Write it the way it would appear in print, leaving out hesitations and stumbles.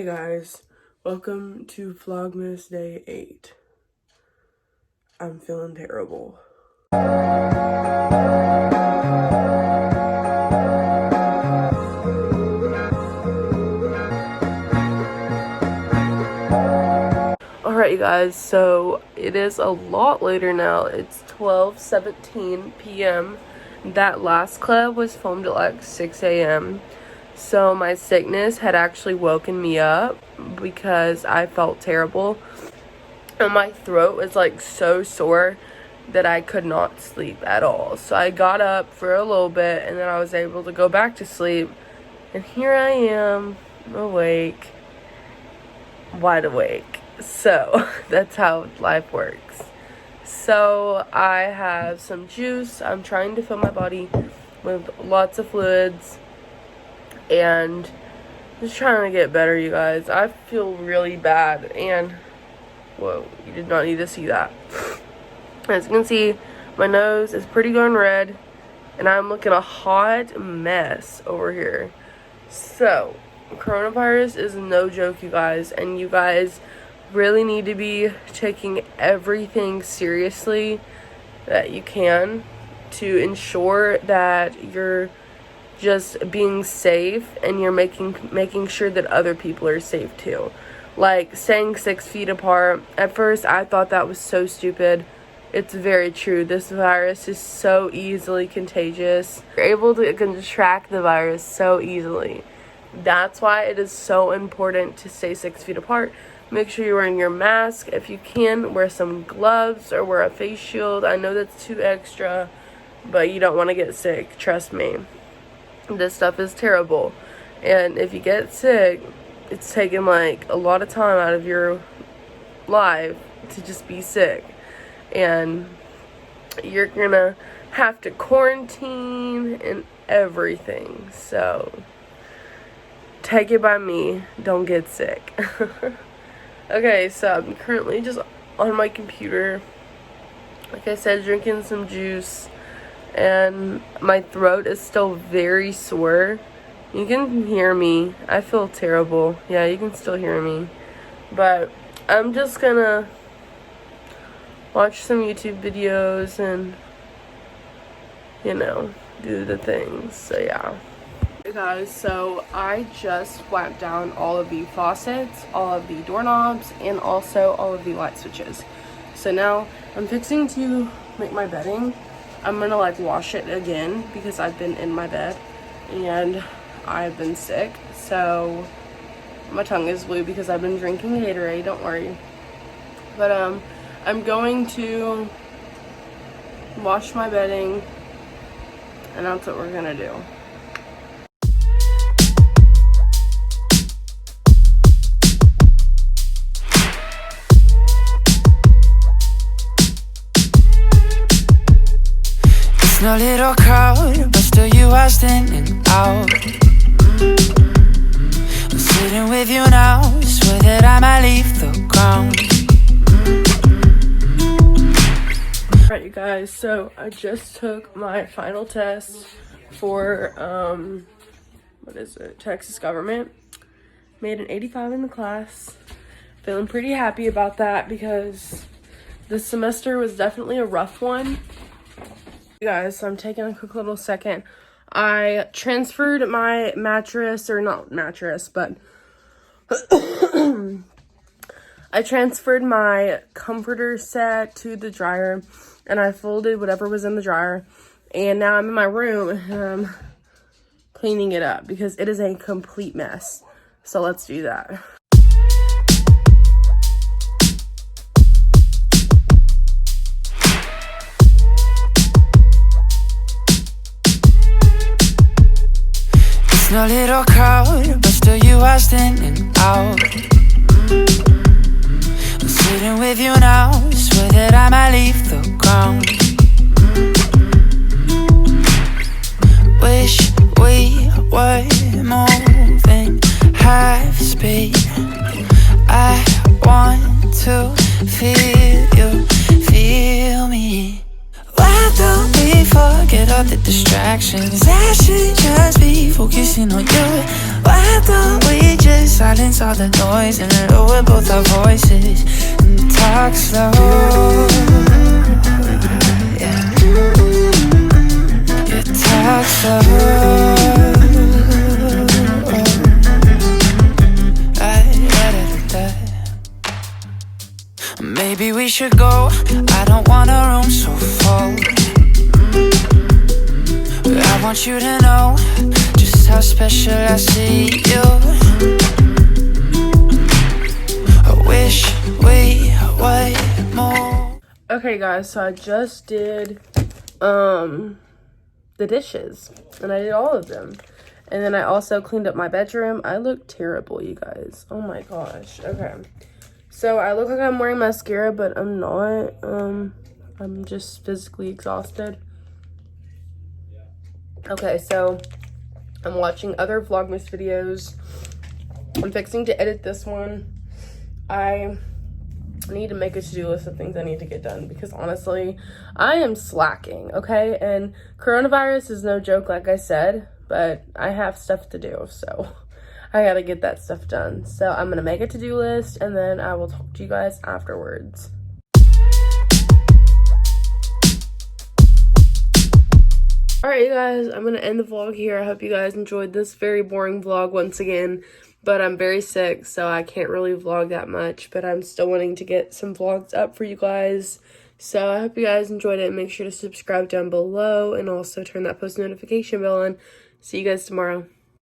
Hey guys, welcome to Vlogmas Day 8. I'm feeling terrible. Alright you guys, so it is a lot later now. It's 12:17 p.m. That last clip was filmed at like 6 a.m. So my sickness had actually woken me up because I felt terrible. And my throat was like so sore that I could not sleep at all. So I got up for a little bit and then I was able to go back to sleep. And here I am, awake, wide awake. So that's how life works. So I have some juice. I'm trying to fill my body with lots of fluids. And just trying to get better, you guys. I feel really bad. And, whoa, you did not need to see that. As you can see, my nose is pretty going red. And I'm looking a hot mess over here. So, coronavirus is no joke, you guys. And you guys really need to be taking everything seriously that you can to ensure that you're just being safe and you're making sure that other people are safe too. Like staying 6 feet apart. At first I thought that was so stupid. It's very true. This virus is so easily contagious. You're able to contract the virus so easily. That's why it is so important to stay 6 feet apart. Make sure you're wearing your mask. If you can, wear some gloves or wear a face shield. I know that's too extra, but you don't want to get sick. Trust me. This stuff is terrible. And if you get sick, it's taking like a lot of time out of your life to just be sick. And you're gonna have to quarantine and everything. So take it by me, don't get sick. Okay, so I'm currently just on my computer, like I said, drinking some juice, and my throat is still very sore. You can hear me. I feel terrible. Yeah, you can still hear me. But I'm just gonna watch some YouTube videos and, you know, do the things. So yeah. Hey guys, so I just wiped down all of the faucets, all of the doorknobs, and also all of the light switches. So now I'm fixing to make my bedding. I'm gonna like wash it again because I've been in my bed and I've been sick. So my tongue is blue because I've been drinking Gatorade, don't worry. But I'm going to wash my bedding and that's what we're gonna do. No little crowd, but still you are standing out. I'm sitting with you now, swear that I might leave the ground. Alright you guys, so I just took my final test for, what is it, Texas government. Made an 85 in the class. Feeling pretty happy about that because this semester was definitely a rough one. Guys, so I'm taking a quick little second. I transferred my mattress, or not mattress, but I transferred my comforter set to the dryer and I folded whatever was in the dryer, and now I'm in my room and I'm cleaning it up because it is a complete mess. So let's do that. No little crowd, but still you are standing out. I'm sitting with you now, swear that I might leave the ground. Wish we were moving half speed. I want to feel you, feel me. Why don't we forget all the distractions? I should just be focusing on you. Why don't we just silence all the noise and lower both our voices and talk slow? Yeah, yeah, talk slow. Maybe we should go. I don't want a room so full. But I want you to know just how special I see you. I wish we would more. Okay guys, so I just did the dishes, and I did all of them, and then I also cleaned up my bedroom. I look terrible, you guys. Oh my gosh. Okay, so I look like I'm wearing mascara, but I'm not. I'm just physically exhausted. Okay, so I'm watching other Vlogmas videos. I'm fixing to edit this one. I need to make a to-do list of things I need to get done, because honestly, I am slacking, okay? And coronavirus is no joke, like I said, but I have stuff to do, so I gotta get that stuff done. So I'm gonna make a to-do list, and then I will talk to you guys afterwards. Alright, you guys, I'm gonna end the vlog here. I hope you guys enjoyed this very boring vlog once again, but I'm very sick, so I can't really vlog that much, but I'm still wanting to get some vlogs up for you guys. So I hope you guys enjoyed it. Make sure to subscribe down below and also turn that post notification bell on. See you guys tomorrow.